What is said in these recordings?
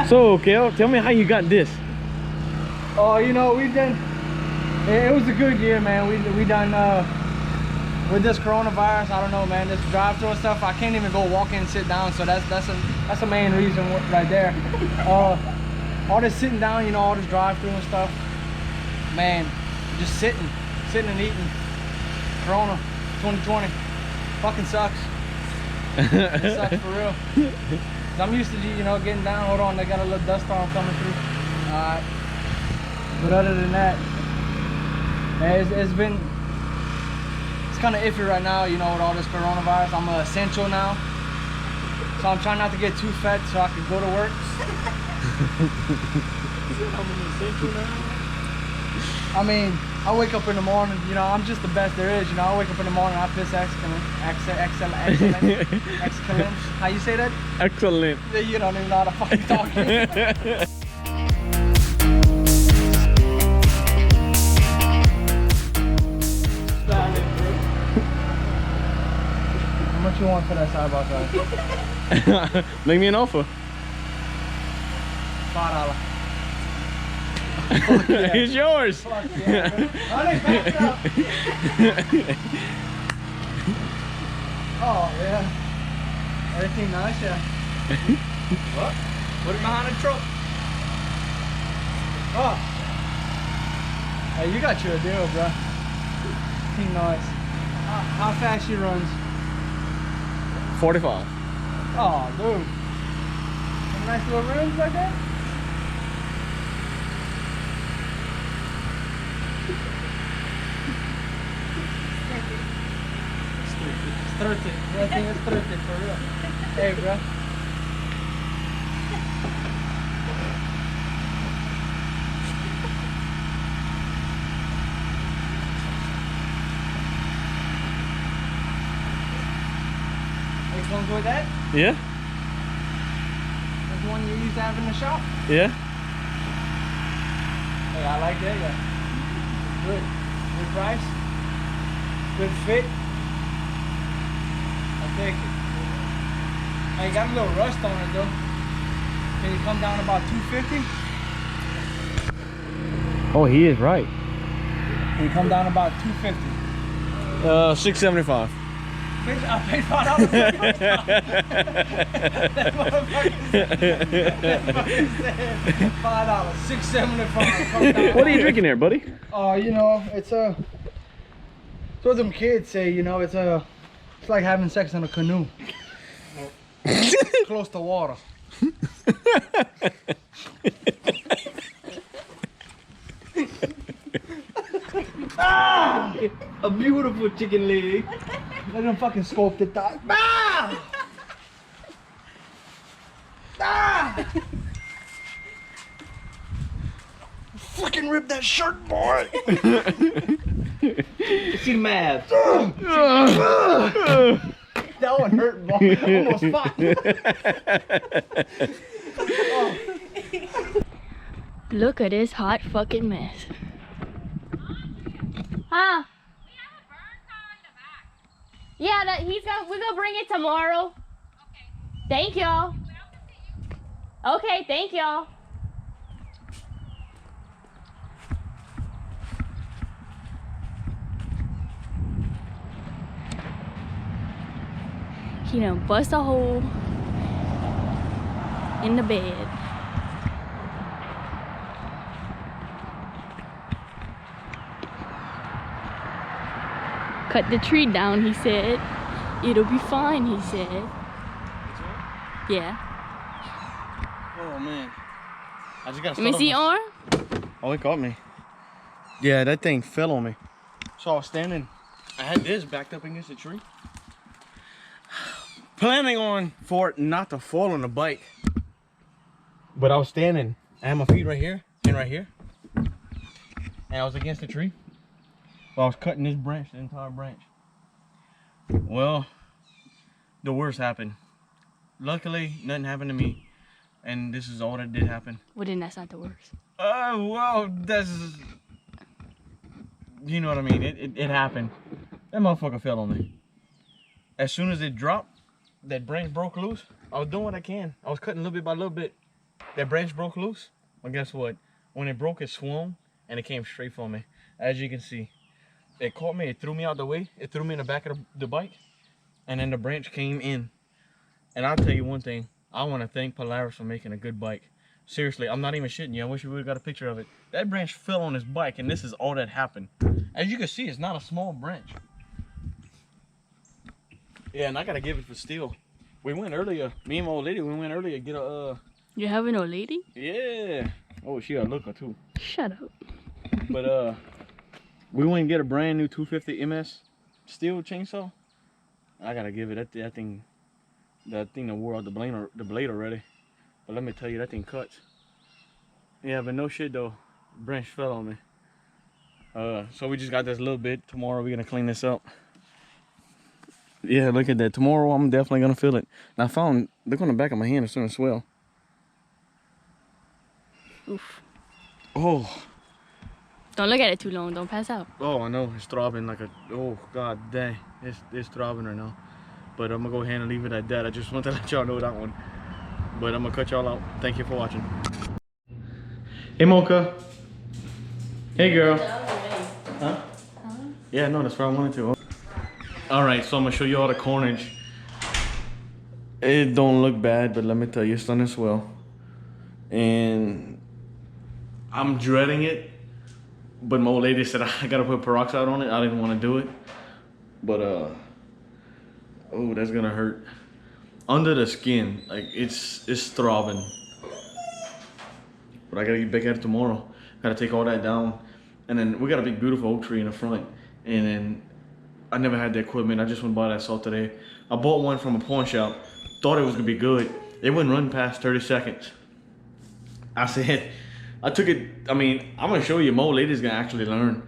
So, Kel, tell me how you got this. Oh, you know, we done. It was a good year, man. We done with this coronavirus. I don't know, man. This drive-through and stuff. I can't even go walk in and sit down. So that's a main reason right there. All this sitting down, you know, all this drive-through and stuff. Man, just sitting and eating. Corona 2020 fucking sucks. It sucks for real. I'm used to, you know, getting down. Hold on, they got a little dust storm coming through. Alright. But other than that, man, it's kind of iffy right now, you know, with all this coronavirus. I'm essential now, so I'm trying not to get too fat so I can go to work. I'm essential now. I mean, I wake up in the morning, you know, I'm just the best there is, you know. I wake up in the morning, I piss excellent. How you say that? Excellent. You don't even know how to fucking talk. How much you want for that side by side? Make me an offer. $5. Yeah. It's yours. Fuck yeah, oh yeah. Everything nice, yeah. What? Put it behind the truck. Oh. Hey, you got you a deal, bro. Everything nice. How fast she runs? 45. Oh, dude. Some nice little rims like that? It's 30. I think it's 30 for real. Hey, bro. It comes with that? Yeah? That's the one you used to have in the shop? Yeah? Hey, I like that, yeah. Good. Good price. Good fit. I'll take it. Hey, you got a little rust on it though. Can you come down about 250? Oh, he is right. Can you come down about 250? 675. Bitch, I paid $5. That motherfucker said $5, $6.75. What are you drinking there, buddy? Oh, you know, it's what them kids say, you know, it's like having sex in a canoe. Close to water. Ah! A beautiful chicken leg. Let them fucking sculpt it out. Ah! Ah! Fucking rip that shirt, boy. See the math. That one hurt, boy. Almost fought. Look at this hot fucking mess. Huh? We have a burn car in the back. Yeah, we're gonna bring it tomorrow. Okay. Thank y'all. Okay, thank y'all. He done bust a hole in the bed. Cut the tree down, he said. It'll be fine, he said. Yeah. Oh, man. I just got Let me see your arm. Oh, it caught me. Yeah, that thing fell on me. So I was standing. I had this backed up against the tree. Planning on for it not to fall on the bike. But I was standing. I had my feet right here and right here. And I was against the tree. So I was cutting this branch, the entire branch. Well, the worst happened. Luckily, nothing happened to me. And this is all that did happen. Well, then that's not the worst. Well, that's... You know what I mean? It happened. That motherfucker fell on me. As soon as it dropped, that branch broke loose. I was doing what I can. I was cutting little bit by little bit. that branch broke loose. Well, guess what? When it broke, it swung and it came straight for me. As you can see, it caught me. It threw me out the way. It threw me in the back of the bike, and then the branch came in. And I'll tell you one thing. I want to thank Polaris for making a good bike. Seriously, I'm not even shitting you. I wish we would have got a picture of it. That branch fell on his bike, and this is all that happened. As you can see, it's not a small branch. Yeah, and I gotta give it for steel. We went earlier. Me and my old lady, we went earlier to get a. You have an old lady? Yeah. Oh, she a looker too. Shut up. But we went and get a brand new 250 MS steel chainsaw. I gotta give it that thing. That thing that wore out the blade already. But let me tell you, that thing cuts. Yeah, but no shit though. Branch fell on me. So we just got this little bit. Tomorrow we're gonna clean this up. Yeah, look at that. Tomorrow I'm definitely gonna feel it. And I found, look on the back of my hand, it's starting to swell. Oof. Oh. Don't look at it too long. Don't pass out. Oh, I know. It's throbbing like a, oh god dang. It's throbbing right now. But I'm gonna go ahead and leave it at that. I just want to let y'all know that one. But I'm gonna cut y'all out. Thank you for watching. Hey Mocha. Hey girl. Huh? Yeah, no, that's where I wanted to. Alright, so I'm gonna show you all the carnage. It don't look bad, but let me tell you, it's done as well. And I'm dreading it. But my old lady said I gotta put peroxide on it. I didn't want to do it. But oh, that's gonna hurt. Under the skin, like it's throbbing. But I gotta get back at it tomorrow. Gotta take all that down. And then we got a big beautiful oak tree in the front. And then I never had the equipment. I just went and bought that saw today. I bought one from a pawn shop. Thought it was gonna be good. It wouldn't run past 30 seconds. I said, I took it, I mean, I'm gonna show you, my old lady's gonna actually learn.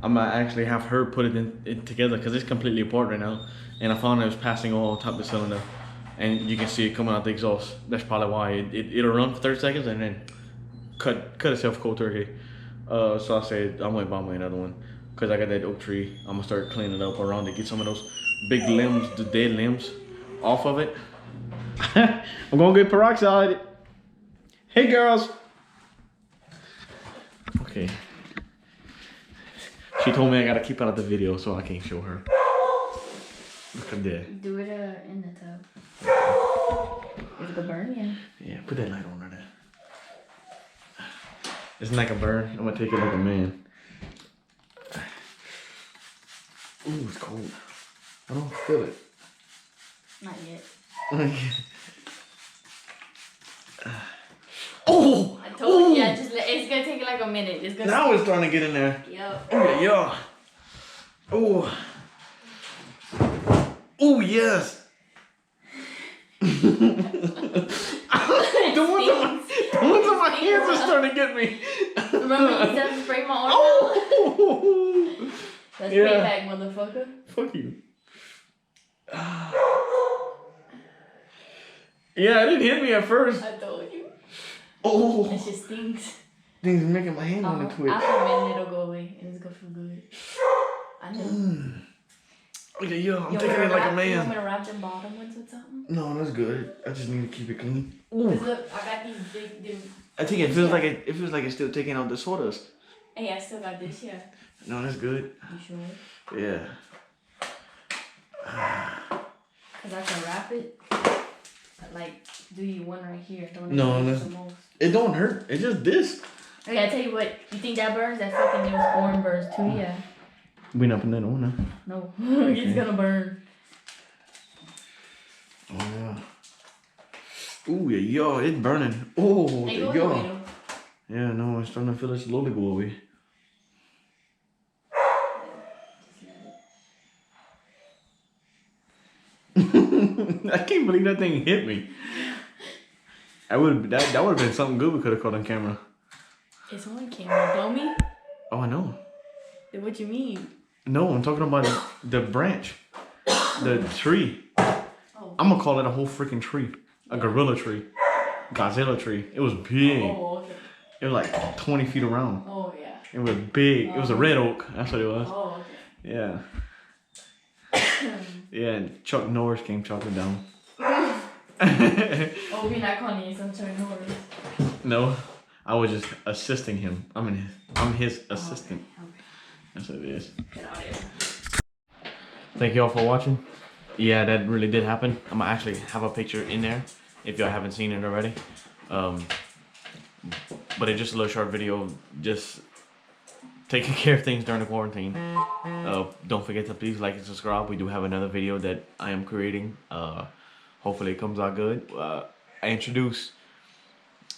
I'm gonna actually have her put it together because it's completely apart right now. And I found it was passing all top of the cylinder. And you can see it coming out the exhaust. That's probably why it'll run for 30 seconds and then cut itself cold turkey. So I said, I'm gonna buy me another one. Cause I got that oak tree. I'm gonna start cleaning it up around it, get some of those big limbs, the dead limbs off of it. I'm gonna get peroxide. Hey girls. Okay. She told me I gotta keep out of the video, so I can't show her. Look at that. Do it in the tub. Is it a burn? Yeah. Yeah, put that light on there. It's like a burn. I'm gonna take it like a man. Ooh, it's cold. I don't feel it. Not yet. Oh! I told you, yeah, it's gonna take like a minute. It's gonna. Now it's starting to get in there. Yep. Oh yeah. Oh. Oh yes. The ones on my hands are starting to get me. Remember you said to spray my arm? Oh. Let's Yeah. pay back, motherfucker. Fuck you. Yeah, it didn't hit me at first. I told you. Oh. It just stinks. Things are making my hand want to twitch. After a minute, it'll go away and it's gonna feel good. I know. Okay, yo, I'm taking it like a man. You want me to wrap them bottom ones with something? No, that's good. I just need to keep it clean. Cause look, I got these big. I think it feels like it's still taking out the sawdust. Hey, I still got this here. No, that's good. You sure? Yeah. Cause I can wrap it. Like, do you one right here? Don't No, it don't hurt. It's just this. Okay, I tell you what. You think that burns? That fucking those orange burns too. Yeah. We not putting that on now. No, it's gonna burn. Oh yeah. Ooh yeah, yo, it's burning. Oh Hey, yeah, go yo. away, though. Yeah, no, I'm starting to feel it slowly go away. I can't believe that thing hit me. That would have been something good we could have caught on camera. It's on camera. Blow me? Oh, I know. Then what you mean? No, I'm talking about the branch, the tree. Oh. I'm gonna call it a whole freaking tree, a gorilla tree, Godzilla tree. It was big. Oh, okay. It was like 20 feet around. Oh, yeah. It was big. It was a red oak. That's what it was. Oh, okay. Yeah. Yeah, and Chuck Norris came chopping down. Oh, we're not calling you some Chuck Norris. No, I was just assisting him. I'm his assistant. That's what it is. Thank you all for watching. Yeah, that really did happen. I'm gonna actually have a picture in there if y'all haven't seen it already. But it's just a little short video, just taking care of things during the quarantine. Don't forget to please like and subscribe. We do have another video that I am creating. Hopefully it comes out good. I introduced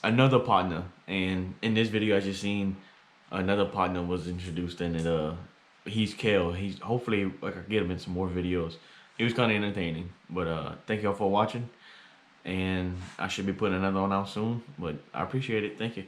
another partner, and in this video as you've seen, another partner was introduced, and he's Kale. He's hopefully I can get him in some more videos. He was kind of entertaining. But thank y'all for watching, and I should be putting another one out soon. But I appreciate it. Thank you.